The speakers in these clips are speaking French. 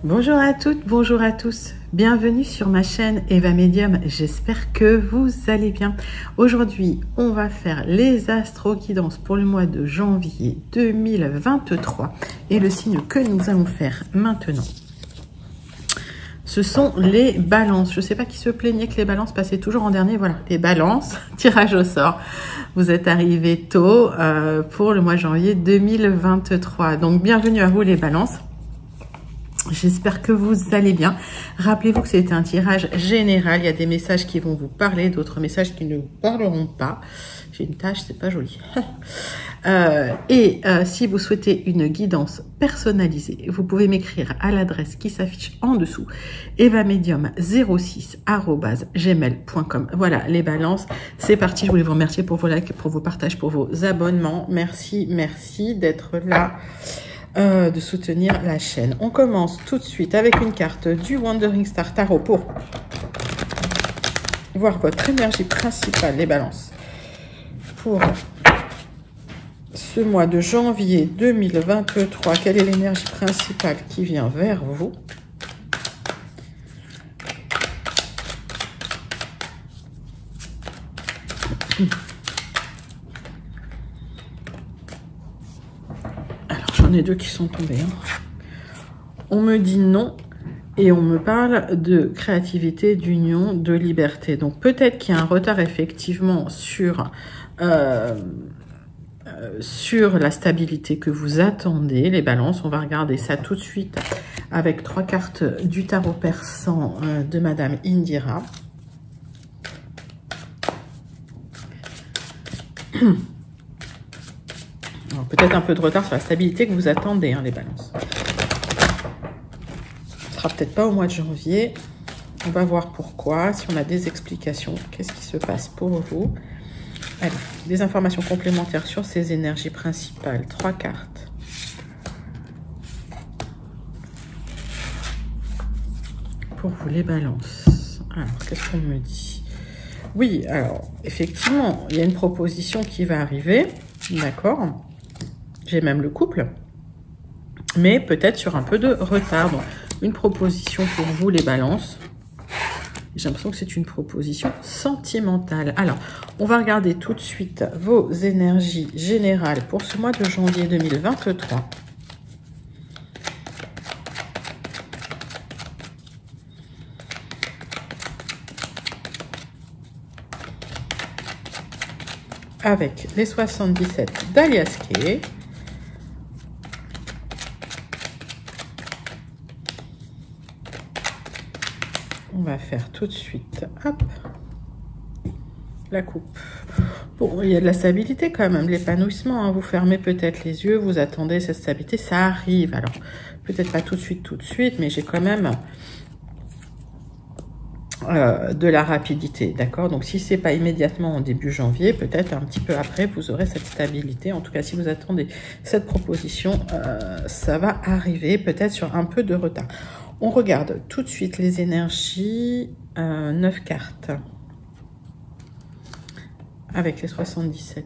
Bonjour à toutes, bonjour à tous. Bienvenue sur ma chaîne Eva Medium. J'espère que vous allez bien. Aujourd'hui, on va faire les astro-guidances pour le mois de janvier 2023. Et le signe que nous allons faire maintenant, ce sont les balances. Je ne sais pas qui se plaignait que les balances passaient toujours en dernier. Voilà, les balances, tirage au sort. Vous êtes arrivés tôt pour le mois de janvier 2023. Donc, bienvenue à vous les balances. J'espère que vous allez bien. Rappelez-vous que c'était un tirage général. Il y a des messages qui vont vous parler, d'autres messages qui ne vous parleront pas. J'ai une tache, c'est pas joli. Si vous souhaitez une guidance personnalisée, vous pouvez m'écrire à l'adresse qui s'affiche en dessous, evamedium06@gmail.com. Voilà, les balances, c'est parti. Je voulais vous remercier pour vos likes, pour vos partages, pour vos abonnements. Merci, merci d'être là. De soutenir la chaîne. On commence tout de suite avec une carte du Wandering Star Tarot pour voir votre énergie principale, les balances, pour ce mois de janvier 2023. Quelle est l'énergie principale qui vient vers vous? J'en ai deux qui sont tombés. On me dit non et on me parle de créativité, d'union, de liberté. Donc peut-être qu'il y a un retard effectivement sur la stabilité que vous attendez, les balances. On va regarder ça tout de suite avec trois cartes du tarot persan de Madame Indira. Peut-être un peu de retard sur la stabilité que vous attendez, les balances. Ce sera peut-être pas au mois de janvier. On va voir pourquoi, si on a des explications. Qu'est-ce qui se passe pour vous? Allez, des informations complémentaires sur ces énergies principales. Trois cartes. Pour vous, les balances. Alors, qu'est-ce qu'on me dit? Oui, alors, effectivement, il y a une proposition qui va arriver. D'accord? J'ai même le couple, mais peut-être sur un peu de retard. Donc, une proposition pour vous, les balances. J'ai l'impression que c'est une proposition sentimentale. Alors, on va regarder tout de suite vos énergies générales pour ce mois de janvier 2023. Avec les 77 d'Alias Kay. On va faire tout de suite, hop, la coupe. Bon, il y a de la stabilité quand même, l'épanouissement. Vous fermez peut-être les yeux, vous attendez cette stabilité, ça arrive. Alors, peut-être pas tout de suite, mais j'ai quand même de la rapidité, d'accord? Donc, si c'est pas immédiatement en début janvier, peut-être un petit peu après, vous aurez cette stabilité. En tout cas, si vous attendez cette proposition, ça va arriver, peut-être sur un peu de retard. On regarde tout de suite les énergies, 9 cartes, avec les 77.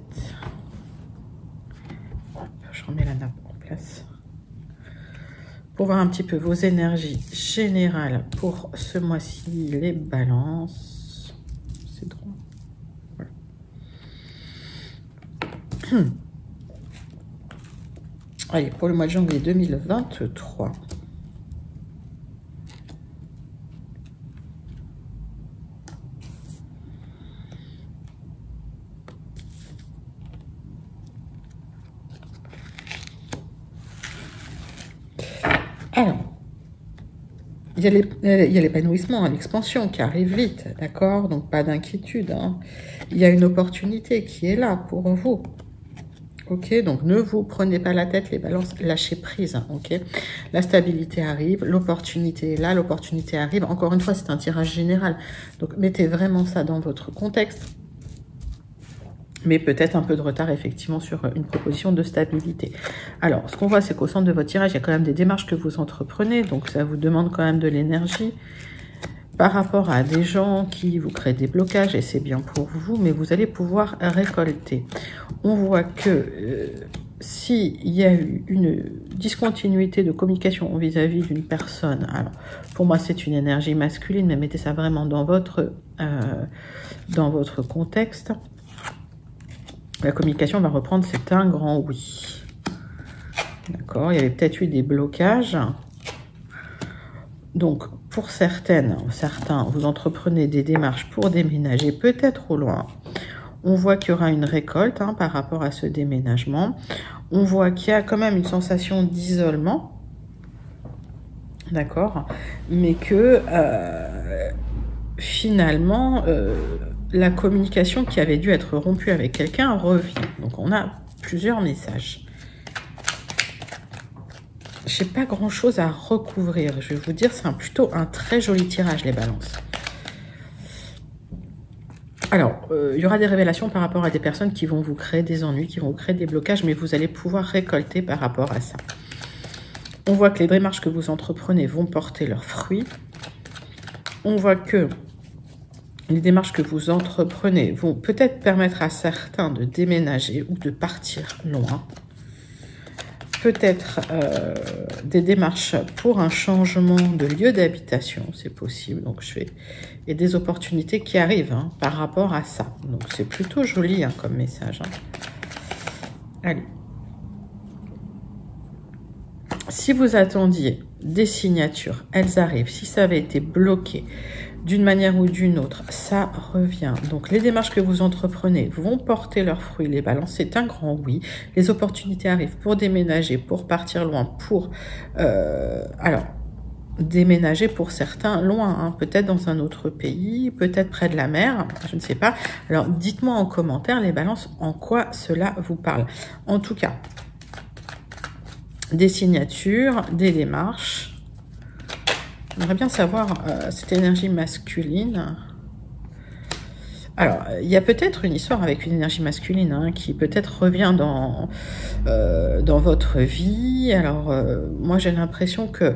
Je remets la nappe en place. Pour voir un petit peu vos énergies générales pour ce mois-ci, les balances. C'est drôle. Voilà. Allez, pour le mois de janvier 2023. Alors, il y a l'épanouissement, l'expansion qui arrive vite, d'accord? Donc, pas d'inquiétude. Il y a une opportunité qui est là pour vous. Ok, donc ne vous prenez pas la tête, les balances, lâchez prise, ok? La stabilité arrive, l'opportunité est là, l'opportunité arrive. Encore une fois, c'est un tirage général. Donc, mettez vraiment ça dans votre contexte. Mais peut-être un peu de retard, effectivement, sur une proposition de stabilité. Alors, ce qu'on voit, c'est qu'au centre de votre tirage, il y a quand même des démarches que vous entreprenez. Donc, ça vous demande quand même de l'énergie par rapport à des gens qui vous créent des blocages. Et c'est bien pour vous, mais vous allez pouvoir récolter. On voit que s'il y a eu une discontinuité de communication vis-à-vis d'une personne, alors pour moi c'est une énergie masculine, mais mettez ça vraiment dans votre contexte. La communication va reprendre, c'est un grand oui. D'accord, il y avait peut-être eu des blocages. Donc, pour certains, vous entreprenez des démarches pour déménager, peut-être au loin. On voit qu'il y aura une récolte par rapport à ce déménagement. On voit qu'il y a quand même une sensation d'isolement. D'accord, mais que finalement, la communication qui avait dû être rompue avec quelqu'un revient. Donc, on a plusieurs messages. Je n'ai pas grand-chose à recouvrir. Je vais vous dire, c'est plutôt un très joli tirage, les balances. Alors, il y aura des révélations par rapport à des personnes qui vont vous créer des ennuis, qui vont vous créer des blocages, mais vous allez pouvoir récolter par rapport à ça. On voit que les démarches que vous entreprenez vont porter leurs fruits. On voit que les démarches que vous entreprenez vont peut-être permettre à certains de déménager ou de partir loin. Peut-être des démarches pour un changement de lieu d'habitation, c'est possible. Donc et des opportunités qui arrivent par rapport à ça. Donc c'est plutôt joli comme message. Allez. Si vous attendiez des signatures, elles arrivent. Si ça avait été bloqué d'une manière ou d'une autre, ça revient. Donc, les démarches que vous entreprenez vont porter leurs fruits. Les balances, c'est un grand oui. Les opportunités arrivent pour déménager, pour partir loin, pour... alors, déménager pour certains loin, peut-être dans un autre pays, peut-être près de la mer, je ne sais pas. Alors, dites-moi en commentaire, les balances, en quoi cela vous parle. En tout cas, des signatures, des démarches. J'aimerais bien savoir cette énergie masculine. Alors, il y a peut-être une histoire avec une énergie masculine qui peut-être revient dans votre vie. Alors, moi, j'ai l'impression que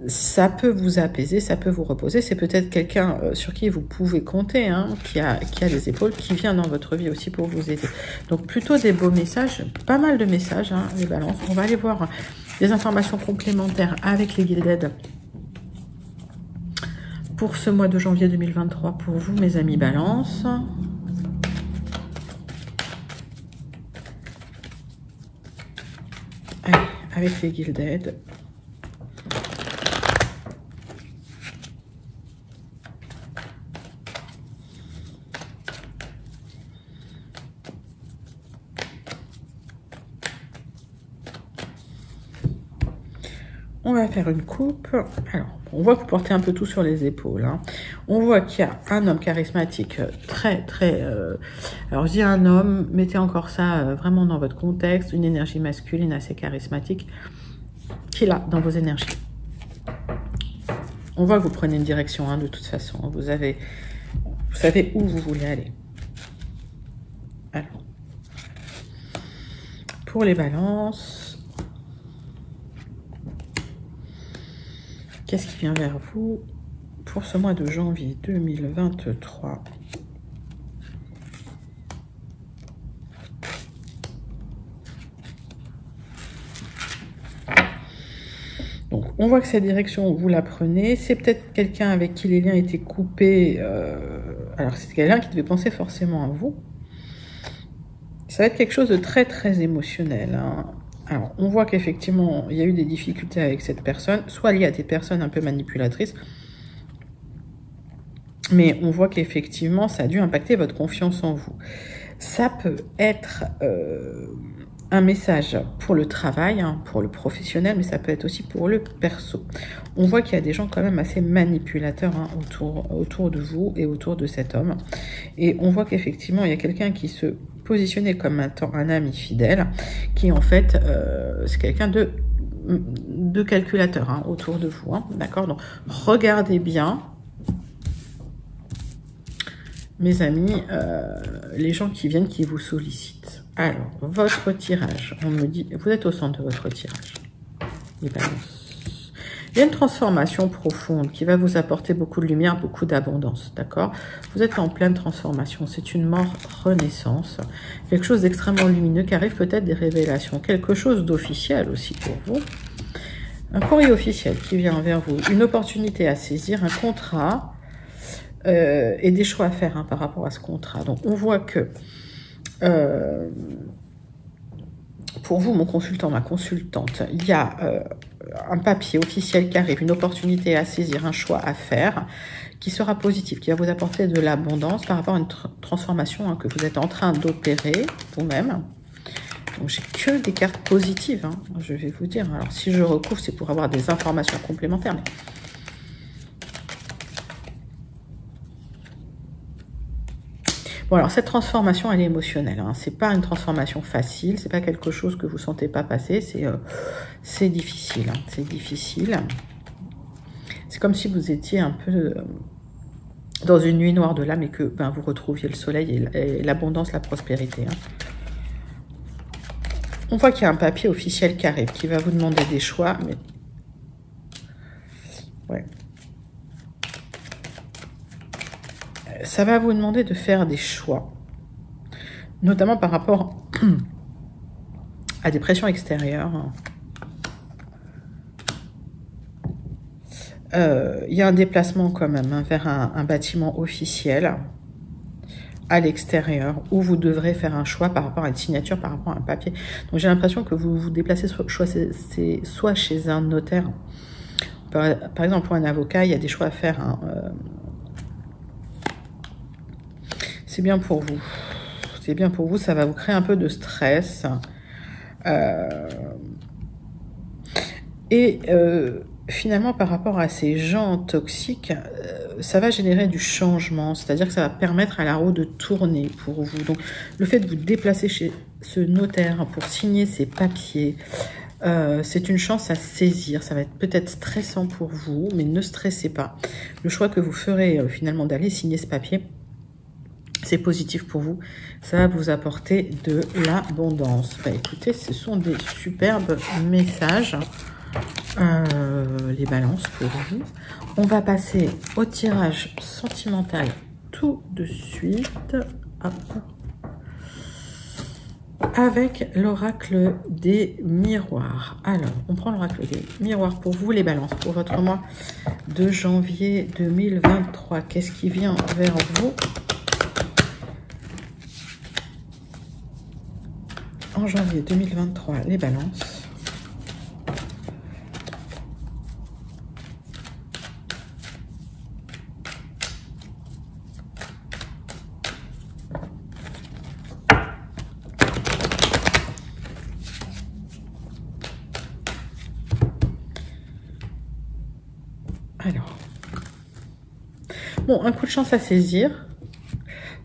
ça peut vous apaiser, ça peut vous reposer. C'est peut-être quelqu'un sur qui vous pouvez compter, qui a des épaules, qui vient dans votre vie aussi pour vous aider. Donc, plutôt des beaux messages, pas mal de messages, les balances. On va aller voir des informations complémentaires avec les guilded pour ce mois de janvier 2023, pour vous, mes amis Balance. Allez, avec les guilded. On va faire une coupe. Alors, on voit que vous portez un peu tout sur les épaules. On voit qu'il y a un homme charismatique très... alors, je dis un homme, mettez encore ça vraiment dans votre contexte. Une énergie masculine assez charismatique qui est là, dans vos énergies. On voit que vous prenez une direction, de toute façon. Vous savez où vous voulez aller. Alors, pour les balances... Qu'est-ce qui vient vers vous pour ce mois de janvier 2023? Donc, on voit que cette direction, vous la prenez. C'est peut-être quelqu'un avec qui les liens étaient coupés. Alors, c'est quelqu'un qui devait penser forcément à vous. Ça va être quelque chose de très, très émotionnel. Alors, on voit qu'effectivement, il y a eu des difficultés avec cette personne, soit liées à des personnes un peu manipulatrices, mais on voit qu'effectivement, ça a dû impacter votre confiance en vous. Ça peut être un message pour le travail, pour le professionnel, mais ça peut être aussi pour le perso. On voit qu'il y a des gens quand même assez manipulateurs autour de vous et autour de cet homme. Et on voit qu'effectivement, il y a quelqu'un qui se positionnait comme un ami fidèle, qui en fait, c'est quelqu'un de calculateur autour de vous. D'accord? Donc, regardez bien, mes amis, les gens qui viennent, qui vous sollicitent. Alors, votre tirage, on me dit, vous êtes au centre de votre tirage. Les balances. Il y a une transformation profonde qui va vous apporter beaucoup de lumière, beaucoup d'abondance, d'accord? Vous êtes en pleine transformation. C'est une mort-renaissance. Quelque chose d'extrêmement lumineux qui arrive, peut-être des révélations. Quelque chose d'officiel aussi pour vous. Un courrier officiel qui vient vers vous. Une opportunité à saisir, un contrat et des choix à faire hein, par rapport à ce contrat. Donc, on voit que... pour vous, mon consultant, ma consultante, il y a un papier officiel qui arrive, une opportunité à saisir, un choix à faire, qui sera positif, qui va vous apporter de l'abondance par rapport à une transformation hein, que vous êtes en train d'opérer vous-même. Donc, j'ai que des cartes positives, hein, je vais vous dire. Alors, si je recouvre, c'est pour avoir des informations complémentaires. Mais... bon, alors cette transformation, elle est émotionnelle. Hein. C'est pas une transformation facile. C'est pas quelque chose que vous sentez pas passer. C'est difficile. Hein. C'est difficile. C'est comme si vous étiez un peu dans une nuit noire de l'âme et que ben, vous retrouviez le soleil et l'abondance, la prospérité. Hein. On voit qu'il y a un papier officiel qui arrive, qui va vous demander des choix. Mais... ouais. Ça va vous demander de faire des choix, notamment par rapport à des pressions extérieures. Il y a un déplacement quand même hein, vers un bâtiment officiel à l'extérieur où vous devrez faire un choix par rapport à une signature, par rapport à un papier. Donc j'ai l'impression que vous vous déplacez soit chez un notaire, par exemple pour un avocat, il y a des choix à faire. Hein, c'est bien pour vous. C'est bien pour vous, ça va vous créer un peu de stress. Finalement, par rapport à ces gens toxiques, ça va générer du changement. C'est-à-dire que ça va permettre à la roue de tourner pour vous. Donc, le fait de vous déplacer chez ce notaire pour signer ces papiers, c'est une chance à saisir. Ça va être peut-être stressant pour vous, mais ne stressez pas. Le choix que vous ferez finalement d'aller signer ce papier, c'est positif pour vous. Ça va vous apporter de l'abondance. Bah, écoutez, ce sont des superbes messages. Les balances pour vous. On va passer au tirage sentimental tout de suite. Hop. Avec l'oracle des miroirs. Alors, on prend l'oracle des miroirs pour vous, les balances, pour votre mois de janvier 2023. Qu'est-ce qui vient vers vous en janvier 2023, les balances? Alors, bon, un coup de chance à saisir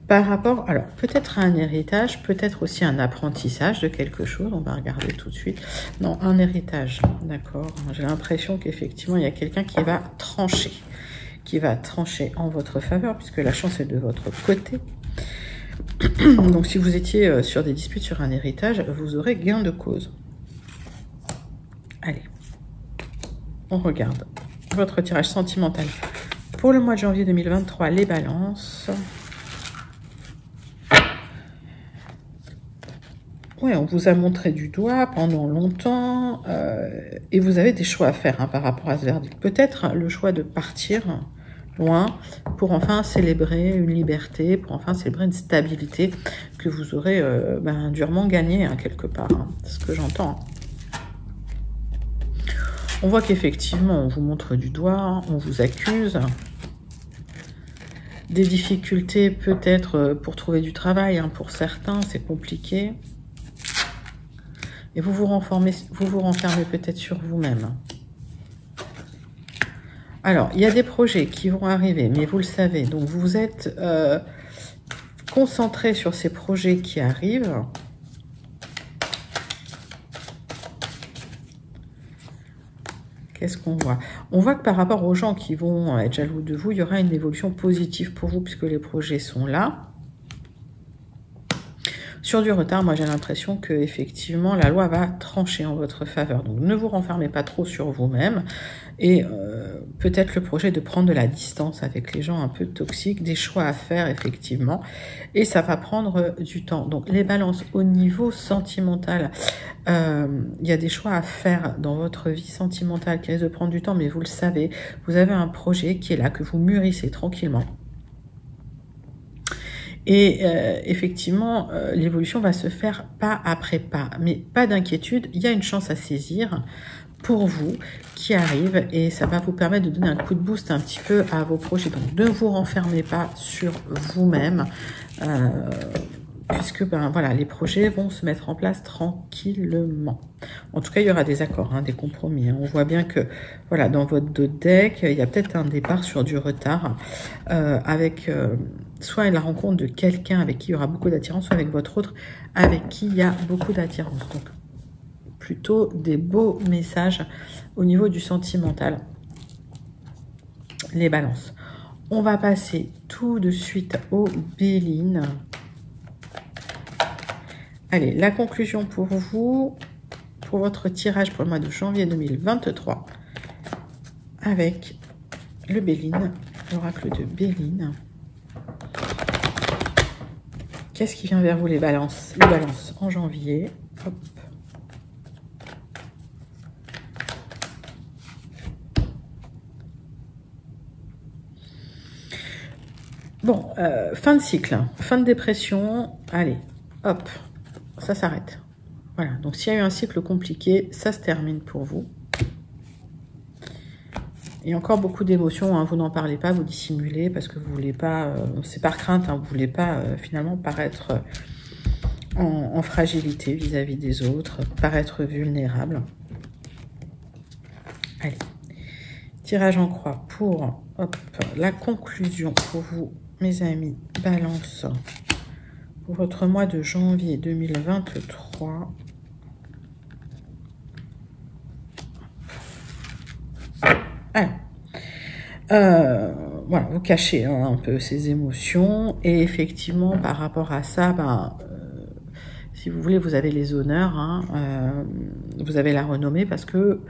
par rapport, alors peut-être à un héritage, peut-être aussi un apprentissage de quelque chose, on va regarder tout de suite. Non, un héritage, d'accord. J'ai l'impression qu'effectivement, il y a quelqu'un qui va trancher en votre faveur, puisque la chance est de votre côté. Donc, si vous étiez sur des disputes sur un héritage, vous aurez gain de cause. Allez, on regarde votre tirage sentimental pour le mois de janvier 2023, les balances. Ouais, on vous a montré du doigt pendant longtemps et vous avez des choix à faire hein, par rapport à ce verdict. Peut-être le choix de partir loin pour enfin célébrer une liberté, pour enfin célébrer une stabilité que vous aurez durement gagnée hein, quelque part. Hein, c'est ce que j'entends. On voit qu'effectivement, on vous montre du doigt, on vous accuse. Des difficultés peut-être pour trouver du travail, hein, pour certains, c'est compliqué. Et vous vous renfermez peut-être sur vous-même. Alors, il y a des projets qui vont arriver, mais vous le savez. Donc, vous êtes concentré sur ces projets qui arrivent. Qu'est-ce qu'on voit? On voit que par rapport aux gens qui vont être jaloux de vous, il y aura une évolution positive pour vous puisque les projets sont là. sur du retard, moi j'ai l'impression que effectivement la loi va trancher en votre faveur. Donc ne vous renfermez pas trop sur vous-même et peut-être le projet de prendre de la distance avec les gens un peu toxiques, des choix à faire effectivement, et ça va prendre du temps. Donc les balances au niveau sentimental, il y a des choix à faire dans votre vie sentimentale qui risquent de prendre du temps, mais vous le savez, vous avez un projet qui est là, que vous mûrissez tranquillement. Et effectivement, l'évolution va se faire pas après pas. Mais pas d'inquiétude, il y a une chance à saisir pour vous qui arrive et ça va vous permettre de donner un coup de boost un petit peu à vos projets. Donc ne vous renfermez pas sur vous-même, puisque ben voilà, les projets vont se mettre en place tranquillement. En tout cas, il y aura des accords, hein, des compromis. Hein. On voit bien que voilà, dans votre deck, il y a peut-être un départ sur du retard avec soit la rencontre de quelqu'un avec qui il y aura beaucoup d'attirance, soit avec votre autre avec qui il y a beaucoup d'attirance. Donc plutôt des beaux messages au niveau du sentimental. Les balances. On va passer tout de suite aux Bélines. Allez, la conclusion pour vous, pour votre tirage pour le mois de janvier 2023, avec le Béline, l'oracle de Béline. Qu'est-ce qui vient vers vous, les balances? Les balances en janvier. Hop. Bon, fin de cycle, fin de dépression. Allez, hop, ça s'arrête. Voilà, donc s'il y a eu un cycle compliqué, ça se termine pour vous. Il y a encore beaucoup d'émotions, hein, vous n'en parlez pas, vous dissimulez parce que vous voulez pas, c'est par crainte, hein, vous voulez pas finalement paraître en fragilité vis-à-vis des autres, paraître vulnérable. Allez, tirage en croix pour hop, la conclusion pour vous, mes amis, balance, pour votre mois de janvier 2023. Voilà, vous cachez hein, un peu ces émotions et effectivement par rapport à ça, ben, si vous voulez, vous avez les honneurs, hein, vous avez la renommée parce que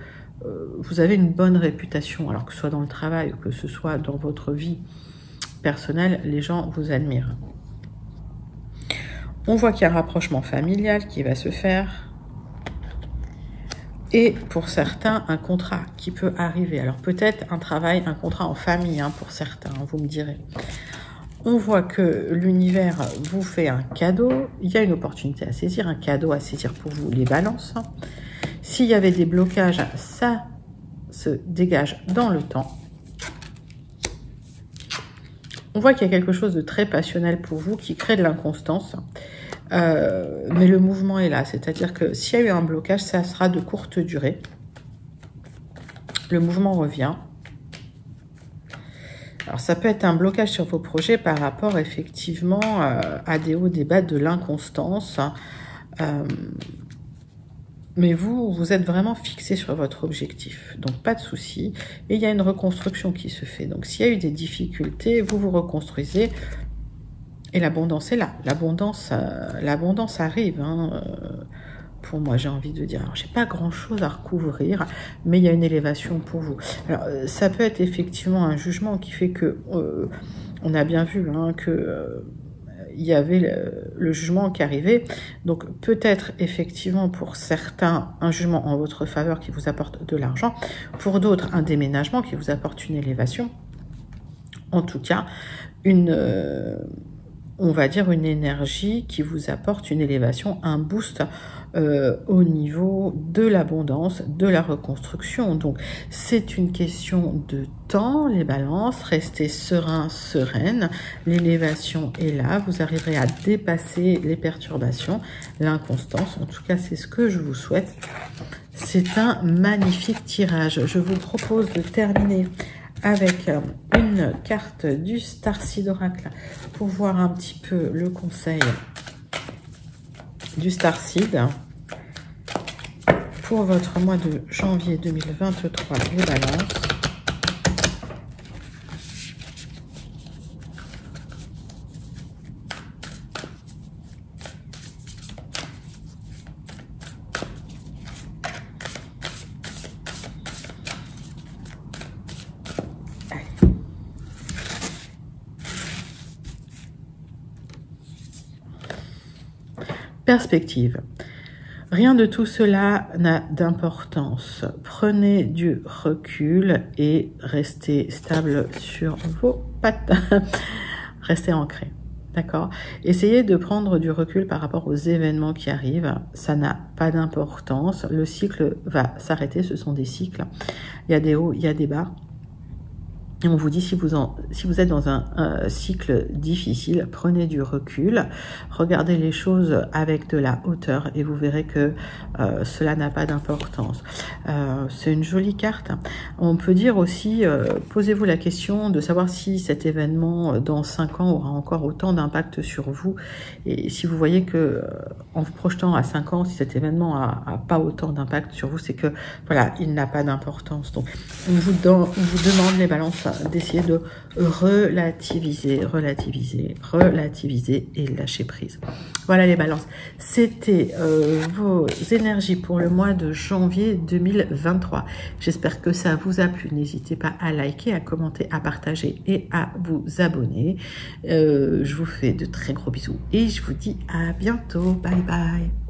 vous avez une bonne réputation, alors que ce soit dans le travail ou que ce soit dans votre vie personnelle, les gens vous admirent. On voit qu'il y a un rapprochement familial qui va se faire. Et pour certains, un contrat qui peut arriver. Alors peut-être un travail, un contrat en famille hein, pour certains, vous me direz. On voit que l'univers vous fait un cadeau. Il y a une opportunité à saisir, un cadeau à saisir pour vous, les balances. S'il y avait des blocages, ça se dégage dans le temps. On voit qu'il y a quelque chose de très passionnel pour vous qui crée de l'inconstance. Mais le mouvement est là, c'est-à-dire que s'il y a eu un blocage, ça sera de courte durée. Le mouvement revient. Alors ça peut être un blocage sur vos projets par rapport effectivement à des hauts, des bas, de l'inconstance. Mais vous êtes vraiment fixé sur votre objectif, donc pas de souci. Et il y a une reconstruction qui se fait. Donc s'il y a eu des difficultés, vous vous reconstruisez. Et l'abondance est là. L'abondance arrive. Hein. Pour moi, j'ai envie de dire. Alors, j'ai pas grand-chose à recouvrir, mais il y a une élévation pour vous. Alors, ça peut être effectivement un jugement qui fait que, on a bien vu hein, que il y avait le jugement qui arrivait. Donc, peut-être effectivement pour certains, un jugement en votre faveur qui vous apporte de l'argent. Pour d'autres, un déménagement qui vous apporte une élévation. En tout cas, on va dire une énergie qui vous apporte une élévation, un boost au niveau de l'abondance, de la reconstruction. Donc, c'est une question de temps, les balances. Restez serein, sereine. L'élévation est là. Vous arriverez à dépasser les perturbations, l'inconstance. En tout cas, c'est ce que je vous souhaite. C'est un magnifique tirage. Je vous propose de terminer avec une carte du Starseed Oracle pour voir un petit peu le conseil du Starseed pour votre mois de janvier 2023, les balances. perspective. Rien de tout cela n'a d'importance. Prenez du recul et restez stable sur vos pattes. Restez ancré. D'accord? Essayez de prendre du recul par rapport aux événements qui arrivent. Ça n'a pas d'importance. Le cycle va s'arrêter. Ce sont des cycles. Il y a des hauts, il y a des bas. Et on vous dit, si vous êtes dans un cycle difficile, prenez du recul, regardez les choses avec de la hauteur et vous verrez que cela n'a pas d'importance. C'est une jolie carte. On peut dire aussi, posez-vous la question de savoir si cet événement dans 5 ans aura encore autant d'impact sur vous. Et si vous voyez que en vous projetant à 5 ans, si cet événement a pas autant d'impact sur vous, c'est que voilà, il n'a pas d'importance. Donc on vous demande, les balances, d'essayer de relativiser et lâcher prise. Voilà les balances. C'était vos énergies pour le mois de janvier 2023. J'espère que ça vous a plu. N'hésitez pas à liker, à commenter, à partager et à vous abonner. Je vous fais de très gros bisous et je vous dis à bientôt. Bye bye.